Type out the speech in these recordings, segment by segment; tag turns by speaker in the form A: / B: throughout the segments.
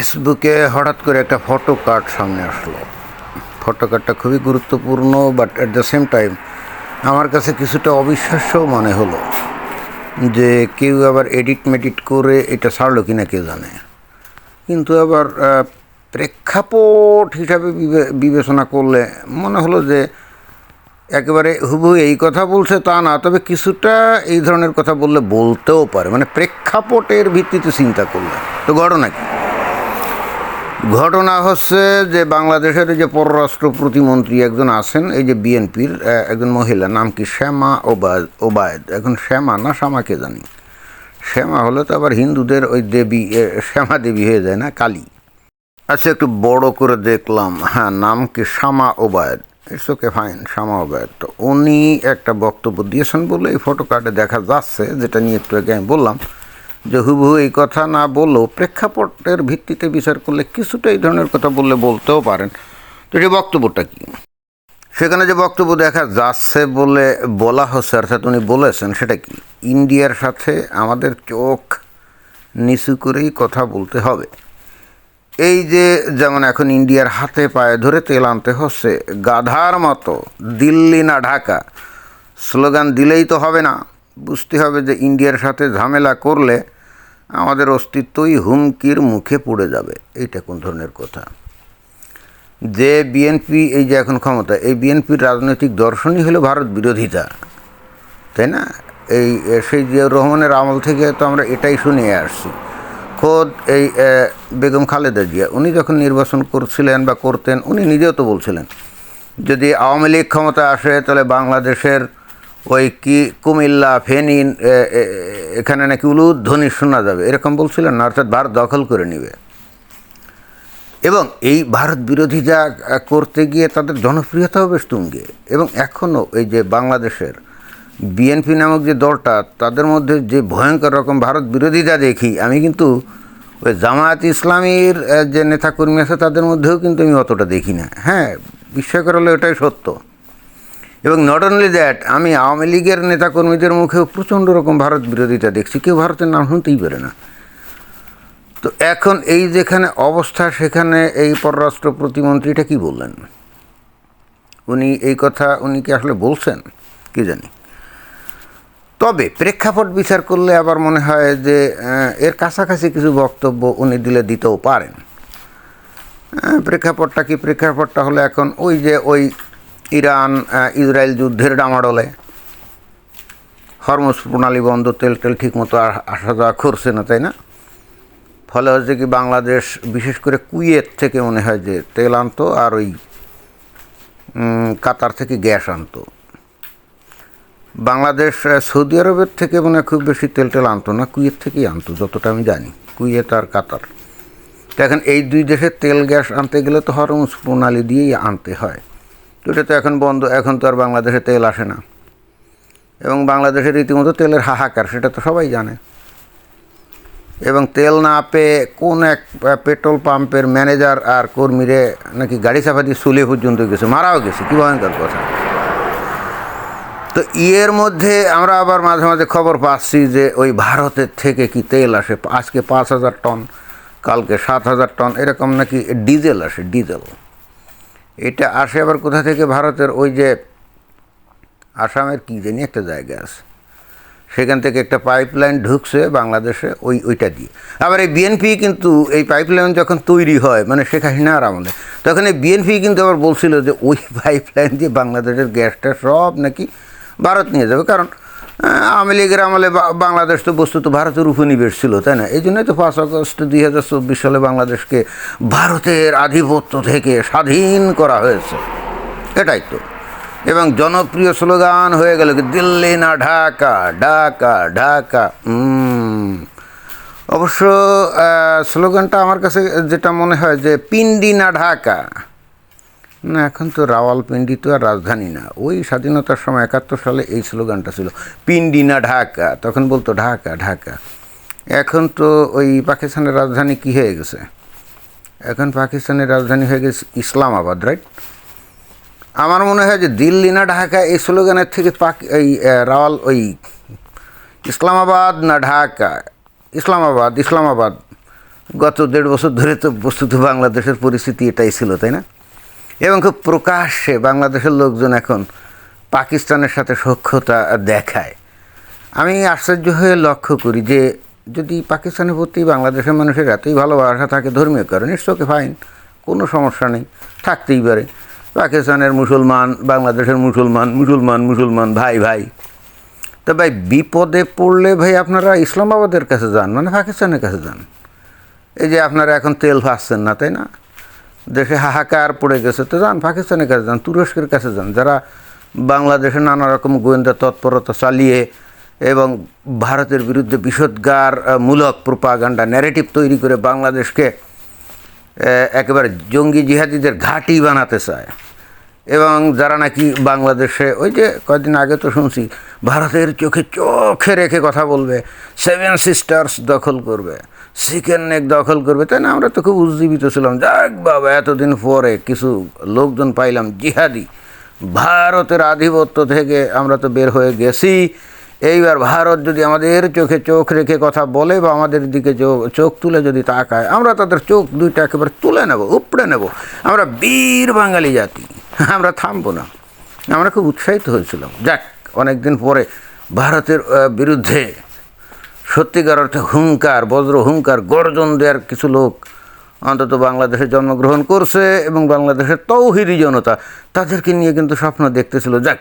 A: ফেসবুকে হঠাৎ করে একটা ফটো কার্ড সামনে আসলো। ফটো কার্ডটা খুবই গুরুত্বপূর্ণ, but at the same time আমার কাছে কিছুটা অবিশ্বাস্য মনে হলো যে কেউ আবার এডিট মেডিট করে এটা ছাড়লো কিনা কে জানে। কিন্তু আবার প্রেক্ষাপট হিসাবে বিবেচনা করলে মনে হলো যে একেবারে হুবহু এই কথা বলছে তা না, তবে কিছুটা এই ধরনের কথা বললে বলতেও পারে, মানে প্রেক্ষাপটের ভিত্তিতে চিন্তা করলে। তো ঘটনা হচ্ছে যে বাংলাদেশের যে পররাষ্ট্র প্রতিমন্ত্রী একজন আছেন, এই যে বিএনপির একজন মহিলা, নাম কি শ্যামা ওবায়দ। এখন শ্যামা না শ্যামাকে জানি, শ্যামা হলে তো আবার হিন্দুদের ওই দেবী শ্যামা দেবী হয়ে যায় না, কালী। আচ্ছা, একটু বড় করে দেখলাম, হ্যাঁ নাম কি শ্যামা ওবায়দ। ইটস ওকে, ফাইন, শ্যামা ওবায়দ। তো উনি একটা বক্তব্য দিয়েছেন বলে এই ফটো কার্ডে দেখা যাচ্ছে, যেটা নিয়ে একটু আগে আমি বললাম যে হুবহু এই কথা না বললেও প্রেক্ষাপটের ভিত্তিতে বিচার করলে কিছুটা এই ধরনের কথা বললে বলতেও পারেন। তো যে বক্তব্যটা কি, সেখানে যে বক্তব্য দেখা যাচ্ছে বলে বলা হচ্ছে, অর্থাৎ উনি বলেছেন সেটা কি, ইন্ডিয়ার সাথে আমাদের চোখ নিচু করেই কথা বলতে হবে। এই যে যেমন এখন ইন্ডিয়ার হাতে পায়ে ধরে তেল আনতে হচ্ছে গাধার মতো, দিল্লি না ঢাকা স্লোগান দিলেই তো হবে না। বুঝতে হবে যে ইন্ডিয়ার সাথে ঝামেলা করলে আমাদের অস্তিত্বই হুমকির মুখে পড়ে যাবে। এইটা কোন ধরনের কথা? যে বিএনপি এই যে এখন ক্ষমতা, এই বিএনপির রাজনৈতিক দর্শনই হলো ভারত বিরোধিতা, তাই না? এই সেই জিয়াউর রহমানের আমল থেকে তো আমরা এটাই শুনে আসছি। খোদ এই বেগম খালেদা জিয়া উনি যখন নির্বাচন করছিলেন বা করতেন, উনি নিজেও তো বলছিলেন যদি আওয়ামী লীগ ক্ষমতা আসে তাহলে বাংলাদেশের ওই কি কুমিল্লা, ফেনী, এখানে নাকি উলুধ্বনি শোনা যাবে, এরকম বলছিলেন না, অর্থাৎ ভারত দখল করে নেবে। এবং এই ভারত বিরোধিতা করতে গিয়ে তাদের জনপ্রিয়তাও বেশ তুঙ্গে। এবং এখনও এই যে বাংলাদেশের বিএনপি নামক যে দলটা, তাদের মধ্যে যে ভয়ঙ্কর রকম ভারত বিরোধিতা দেখি আমি, কিন্তু ওই জামায়াত ইসলামীর যে নেতাকর্মী আছে তাদের মধ্যেও কিন্তু আমি অতটা দেখি না। হ্যাঁ, বিস্ময়কর হলে এটাই সত্য। এবং নট অনলি দ্যাট, আমি আওয়ামী লীগের নেতাকর্মীদের মুখেও প্রচণ্ড রকম ভারত বিরোধিতা দেখছি, কেউ ভারতের নাম শুনতেই পারে না। তো এখন এই যেখানে অবস্থা, সেখানে এই পররাষ্ট্র প্রতিমন্ত্রীটা কি বললেন, উনি এই কথা উনি কি আসলে বলছেন কি জানি। তবে প্রেক্ষাপট বিচার করলে আবার মনে হয় যে এর কাছাকাছি কিছু বক্তব্য উনি দিতেও পারেন। প্রেক্ষাপটটা কি? প্রেক্ষাপটটা হলো এখন ওই যে ওই ইরান ইসরায়েল যুদ্ধের ডামাডোলে হরমুজ প্রণালী বন্ধ, তেল ঠিকমতো আসা যাওয়া করছে না, তাই না? ফলে হচ্ছে কি বাংলাদেশ বিশেষ করে কুয়েত থেকে মনে হয় যে তেল আনতো, আর ওই কাতার থেকে গ্যাস আনতো। বাংলাদেশ সৌদি আরবের থেকে মনে হয় খুব বেশি তেল আনতো না, কুয়েত থেকেই আনতো যতটা আমি জানি, কুয়েত আর কাতার। তো এখন এই দুই দেশের তেল গ্যাস আনতে গেলে তো হরমুজ প্রণালী দিয়েই আনতে হয়। তো এটা তো এখন বন্ধ, এখন তো আর বাংলাদেশে তেল আসে না। এবং বাংলাদেশের রীতিমতো তেলের হাহাকার, সেটা তো সবাই জানে। এবং তেল না পেয়ে কোন এক পেট্রোল পাম্পের ম্যানেজার আর কর্মীরে নাকি গাড়ি চাপা দিয়ে চুলে পর্যন্ত গেছে, মারাও গেছে। কী ভয়ঙ্কর কথা! তো এর মধ্যে আমরা আবার মাঝে মাঝে খবর পাচ্ছি যে ওই ভারতের থেকে কি তেল আসে, আজকে 5,000 টন, কালকে 7,000 টন, এরকম নাকি ডিজেল আসে, ডিজেল। এটা আসে আবার কোথা থেকে? ভারতের ওই যে আসামের কী জানি একটা জায়গা আছে, সেখান থেকে একটা পাইপলাইন ঢুকছে বাংলাদেশে, ওইটা দিয়ে। আবার এই বিএনপি কিন্তু এই পাইপলাইন যখন তৈরি হয়, মানে শেখ হাসিনার আমলে, তখন এই বিএনপি কিন্তু আবার বলছিল যে ওই পাইপলাইন দিয়ে বাংলাদেশের গ্যাসটা সব নাকি ভারত নিয়ে যাবে। কারণ আওয়ামী লীগের আমলে বাংলাদেশ তো বস্তুত ভারতের উপনিবেশ ছিল, তাই না? এই জন্যই তো 5 আগস্ট 2024 সালে বাংলাদেশকে ভারতের আধিপত্য থেকে স্বাধীন করা হয়েছে, এটাই তো। এবং জনপ্রিয় স্লোগান হয়ে গেল কি, দিল্লি না ঢাকা, ঢাকা ঢাকা। অবশ্য স্লোগানটা আমার কাছে যেটা মনে হয় যে পিন্ডি না ঢাকা না, এখন তো রাওয়ালপিন্ডি তো আর রাজধানী না। ওই স্বাধীনতার সময় 71 সালে এই স্লোগানটা ছিল, পিন্ডি না ঢাকা, তখন বলতো ঢাকা ঢাকা। এখন তো ওই পাকিস্তানের রাজধানী কি হয়ে গেছে, এখন পাকিস্তানের রাজধানী হয়ে গেছে ইসলামাবাদ, রাইট? আমার মনে হয় যে দিল্লি না ঢাকা এই স্লোগানের থেকে ইসলামাবাদ না ঢাকা, ইসলামাবাদ গত 1.5 বছর ধরে তো বস্তুত বাংলাদেশের পরিস্থিতি এটাই ছিল, তাই না? এবং খুব প্রকাশ্যে বাংলাদেশের লোকজন এখন পাকিস্তানের সাথে সখ্যতা দেখায়। আমি আশ্চর্য হয়ে লক্ষ্য করি যে যদি পাকিস্তানের প্রতি বাংলাদেশের মানুষের এতই ভালোবাসা থাকে ধর্মীয় কারণে, ইটস ওকে, ফাইন, কোনো সমস্যা নেই, থাকতেই পারে। পাকিস্তানের মুসলমান, বাংলাদেশের মুসলমান, মুসলমান মুসলমান ভাই ভাই। তো ভাই বিপদে পড়লে ভাই আপনারা ইসলামাবাদের কাছে যান, মানে পাকিস্তানের কাছে যান। এই যে আপনারা এখন তেল পাচ্ছেন না, তাই না? দেশে হাহাকার পড়ে গেছে, তো যান পাকিস্তানের কাছে যান, তুরস্কের কাছে যান, যারা বাংলাদেশে নানা রকম গোয়েন্দা তৎপরতা চালিয়ে এবং ভারতের বিরুদ্ধে বিষোদ্গার মূলক প্রোপাগান্ডা ন্যারেটিভ তৈরি করে বাংলাদেশকে একেবারে জঙ্গি জিহাদিদের ঘাঁটি বানাতে চায়। এবং যারা নাকি বাংলাদেশে ওই যে কয়েকদিন আগে তো শুনছি ভারতের চোখে রেখে কথা বলবে, 7 সিস্টার্স দখল করবে, চিকেন নেক দখল করবে, তাই না? আমরা তো খুব উজ্জীবিত ছিলাম, যাক বাবা এতদিন পরে কিছু লোকজন পাইলাম জিহাদি, ভারতের আধিপত্য থেকে আমরা তো বের হয়ে গেছি। এইবার ভারত যদি আমাদের চোখ রেখে কথা বলে বা আমাদের দিকে চোখ তুলে যদি তাকায়, আমরা তাদের চোখ দুইটা একেবারে তুলে নেব, উপড়ে নেব। আমরা বীর বাঙালি জাতি, আমরা থামবো না। আমরা খুব উৎসাহিত হয়েছিলাম। যাক, অনেক দিন পরে ভারতের বিরুদ্ধে সত্যিকার অর্থে হুঙ্কার, বজ্র হুঙ্কার, গর্জন দেওয়ার কিছু লোক অন্তত বাংলাদেশে জন্মগ্রহণ করছে এবং বাংলাদেশের তৌহিদি জনতা তাদেরকে নিয়ে কিন্তু স্বপ্ন দেখতেছিল। যাক,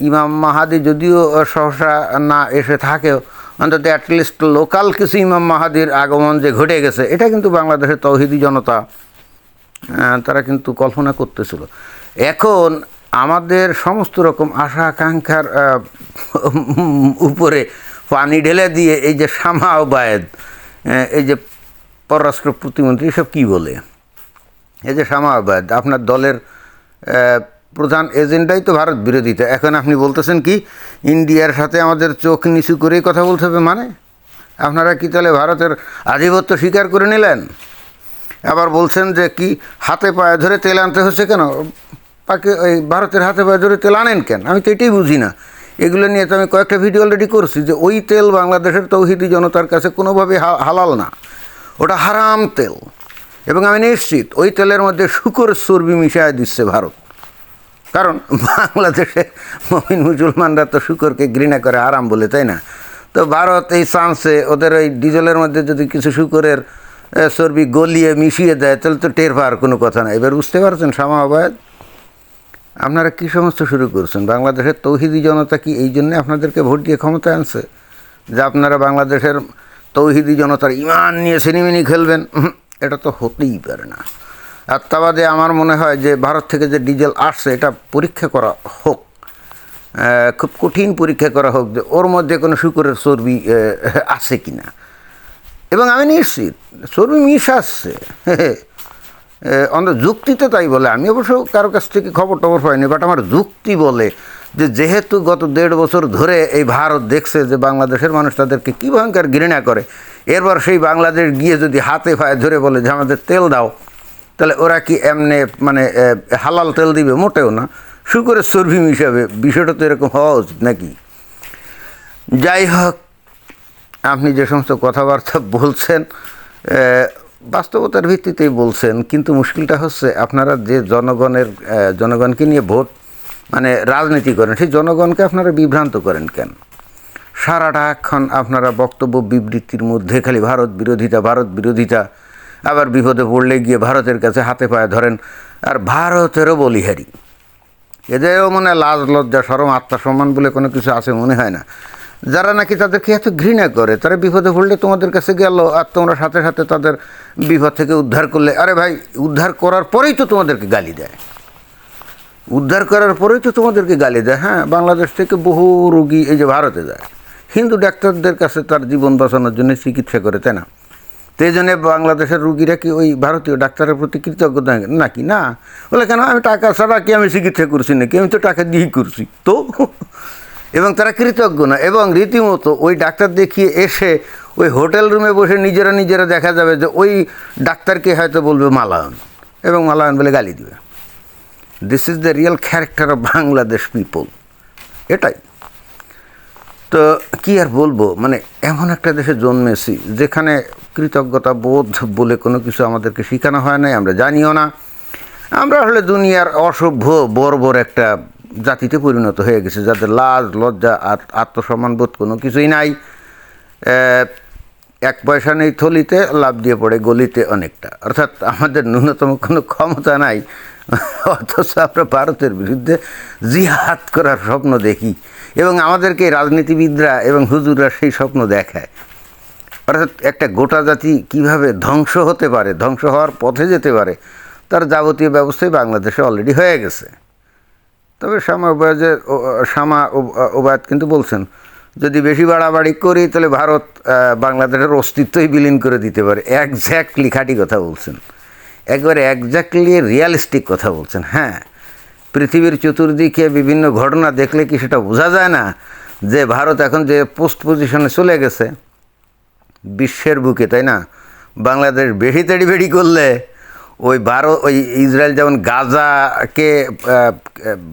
A: ইমাম মাহাদি যদিও সহসা না এসে থাকেও, অন্তত অ্যাটলিস্ট লোকাল কিছু ইমাম মাহাদির আগমন যে ঘটে গেছে, এটা কিন্তু বাংলাদেশের তৌহিদি জনতা তারা কিন্তু কল্পনা করতেছিল। এখন আমাদের সমস্ত রকম আশা আকাঙ্ক্ষার উপরে পানি ঢেলে দিয়ে এই যে শামা ওবায়েদ, এই যে পররাষ্ট্র প্রতিমন্ত্রী, এসব কী বলে? এই যে শামা ওবায়েদ, আপনার দলের প্রধান এজেন্ডাই তো ভারত বিরোধিতা। এখন আপনি বলতেছেন কি ইন্ডিয়ার সাথে আমাদের চোখ নিচু করেই কথা বলতে হবে? মানে আপনারা কি তাহলে ভারতের আধিপত্য স্বীকার করে নিলেন? আবার বলছেন যে কি হাতে পায়ে ধরে তেল আনতে হচ্ছে কেন? ওই ভারতের হাতে পায়ে ধরে তেল আনেন কেন? আমি তো এটাই বুঝি না। এগুলো নিয়ে তো আমি কয়েকটা ভিডিও অলরেডি করছি যে ওই তেল বাংলাদেশের তৌহিদি জনতার কাছে কোনোভাবে হালাল না, ওটা হারাম তেল। এবং আমি নিশ্চিত ওই তেলের মধ্যে শূকরের চর্বি মিশিয়ে দিচ্ছে ভারত। কারণ বাংলাদেশে মুমিন মুসলমানরা তো শূকরকে ঘৃণা করে হারাম বলে, তাই না? তো ভারত এই চান্সে ওদের ওই ডিজেলের মধ্যে যদি কিছু শূকরের চর্বি গলিয়ে মিশিয়ে দেয় তাহলে তো টের পাওয়ার কোনো কথা না। এবার বুঝতে পারছেন শামা ওবায়েদ, আপনারা কী সমস্ত শুরু করছেন? বাংলাদেশের তৌহিদি জনতা কি এই জন্যে আপনাদেরকে ভোট দিয়ে ক্ষমতায় আনছে যে আপনারা বাংলাদেশের তৌহিদি জনতার ইমান নিয়ে সিনেমিনি খেলবেন? এটা তো হতেই পারে না। আর তা বাদে আমার মনে হয় যে ভারত থেকে যে ডিজেল আসছে এটা পরীক্ষা করা হোক, খুব কঠিন পরীক্ষা করা হোক যে ওর মধ্যে কোনো শূকরের চর্বি আছে কি না। এবং আমি নিশ্চিত চর্বি মিশ আসছে, আমাদের যুক্তিতে তাই বলে। আমি অবশ্য কারো কাছ থেকে খবর পাইনি, বাট আমার যুক্তি বলে যে যেহেতু গত 1.5 বছর ধরে এই ভারত দেখছে যে বাংলাদেশের মানুষ তাদেরকে কী ভয়ঙ্কর ঘৃণা করে, এরপর সেই বাংলাদেশ গিয়ে যদি হাতে পায়ে ধরে বলে যে আমাদের তেল দাও, তাহলে ওরা কি এমনি মানে হালাল তেল দিবে? মোটেও না, শূকরের চর্বি মিশাবে। বিষয়টা তো এরকম হওয়া উচিত নাকি? যাই হোক, আপনি যে সমস্ত কথাবার্তা বলছেন বাস্তবতার ভিত্তিতেই বলছেন, কিন্তু মুশকিলটা হচ্ছে আপনারা যে জনগণকে নিয়ে ভোট মানে রাজনীতি করেন, সেই জনগণকে আপনারা বিভ্রান্ত করেন কেন? সারাটাক্ষণ আপনারা বক্তব্য বিবৃতির মধ্যে খালি ভারত বিরোধিতা, আবার বিপদে পড়লে গিয়ে ভারতের কাছে হাতে পায়ে ধরেন। আর ভারতেরও বলিহারি, এদেরও মনে লাজ লজ্জা শরম আত্মসম্মান বলে কোনো কিছু আছে মনে হয় না। যারা নাকি তাদেরকে এত ঘৃণা করে, তারা বিপদে পড়লে তোমাদের কাছে গেল আর তোমরা সাথে সাথে তাদের বিপদ থেকে উদ্ধার করলে। আরে ভাই, উদ্ধার করার পরেই তো তোমাদেরকে গালি দেয়, হ্যাঁ, বাংলাদেশ থেকে বহু রোগী এই যে ভারতে যায়, হিন্দু ডাক্তারদের কাছে তার জীবন বাঁচানোর জন্য চিকিৎসা করে, তাই না? তো এই জন্যে বাংলাদেশের রুগীরা কি ওই ভারতীয় ডাক্তারের প্রতি কৃতজ্ঞতা নাকি? না, বলে কেন আমি টাকা ছাড়া কি আমি চিকিৎসা করছি নাকি? আমি তো টাকা দিয়েই করছি তো। এবং তারা কৃতজ্ঞ না, এবং রীতিমতো ওই ডাক্তার দেখিয়ে এসে ওই হোটেল রুমে বসে নিজেরা দেখা যাবে যে ওই ডাক্তারকে হয়তো বলবে মালায়ন, এবং মালায়ন বলে গালি দিবে। This is the real character of Bangladesh people, এটাই। তো কি আর বলবো, মানে এমন একটা দেশে জন্মেছি যেখানে কৃতজ্ঞতা বোধ বলে কোনো কিছু আমাদেরকে শেখানো হয় নাই, আমরা জানিও না। আমরা আসলে দুনিয়ার অসভ্য বর্বর একটা জাতিতে পরিণত হয়ে গেছে, যাদের লাজ লজ্জা আর আত্মসম্মানবোধ কোনো কিছুই নাই। এক পয়সা নেই থলিতে, লাভ দিয়ে পড়ে গলিতে অনেকটা, অর্থাৎ আমাদের ন্যূনতম কোনো ক্ষমতা নাই, অথচ আমরা ভারতের বিরুদ্ধে জিহাদ করার স্বপ্ন দেখি এবং আমাদেরকে রাজনীতিবিদরা এবং হুজুররা সেই স্বপ্ন দেখায়। অর্থাৎ একটা গোটা জাতি কীভাবে ধ্বংস হতে পারে, ধ্বংস হওয়ার পথে যেতে পারে, তার যাবতীয় ব্যবস্থাই বাংলাদেশে অলরেডি হয়ে গেছে। তবে শামা ওবায়দ কিন্তু বলছেন, যদি বেশি বাড়াবাড়ি করি তাহলে ভারত বাংলাদেশের অস্তিত্বই বিলীন করে দিতে পারে। একজ্যাক্টলি খাঁটি কথা বলছেন, একবারে একজ্যাক্টলি রিয়ালিস্টিক কথা বলছেন। হ্যাঁ, পৃথিবীর চতুর্দিকে বিভিন্ন ঘটনা দেখলে কি সেটা বোঝা যায় না যে ভারত এখন যে পোস্ট পজিশনে চলে গেছে বিশ্বের বুকে, তাই না? বাংলাদেশ বেশি তেড়িবেড়ি করলে ওই ইসরায়েল যেমন গাজাকে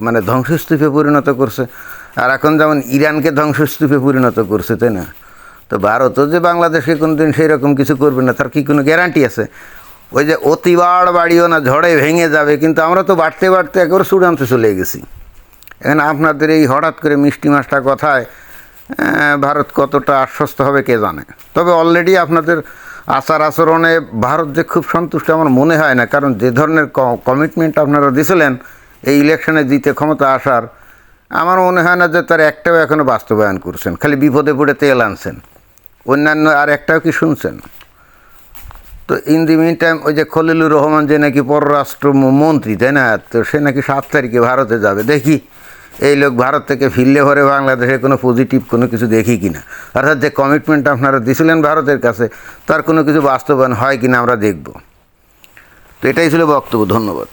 A: মানে ধ্বংসস্তূপে পরিণত করছে, আর এখন যেমন ইরানকে ধ্বংসস্তূপে পরিণত করছে, তাই না? তো ভারতও যে বাংলাদেশকে কোনোদিন সেই রকম কিছু করবে না তার কি কোনো গ্যারান্টি আছে? ওই যে অতি বাড়িও না, ঝড়ে ভেঙে যাবে, কিন্তু আমরা তো বাড়তে বাড়তে একেবারে চূড়ান্তে চলে গেছি। এখানে আপনাদের এই হঠাৎ করে মিষ্টি মাছটা কথায় ভারত কতটা আশ্বস্ত হবে কে জানে। তবে অলরেডি আপনাদের আচার আচরণে ভারত যে খুব সন্তুষ্ট আমার মনে হয় না, কারণ যে ধরনের কমিটমেন্ট আপনারা দিয়েছিলেন এই ইলেকশনে জিতে ক্ষমতা আসার, আমার মনে হয় না যে তার একটাও এখনও বাস্তবায়ন করছেন। খালি বিপদে পড়ে তেল আনছেন, অন্যান্য আর একটাও কি শুনছেন? তো ইন দি মিন টাইম ওই যে খলিলুর রহমান যে নাকি পররাষ্ট্র মন্ত্রী, তাই না, তো সে নাকি 7 তারিখে ভারতে যাবে। দেখি এই লোক ভারত থেকে ফিরলে পরে বাংলাদেশে কোনো পজিটিভ কোনো কিছু দেখি কিনা, অর্থাৎ যে কমিটমেন্ট আপনারা দিয়েছিলেন ভারতের কাছে তার কোনো কিছু বাস্তবায়ন হয় কিনা আমরা দেখব। তো এটাই ছিল বক্তব্য। ধন্যবাদ।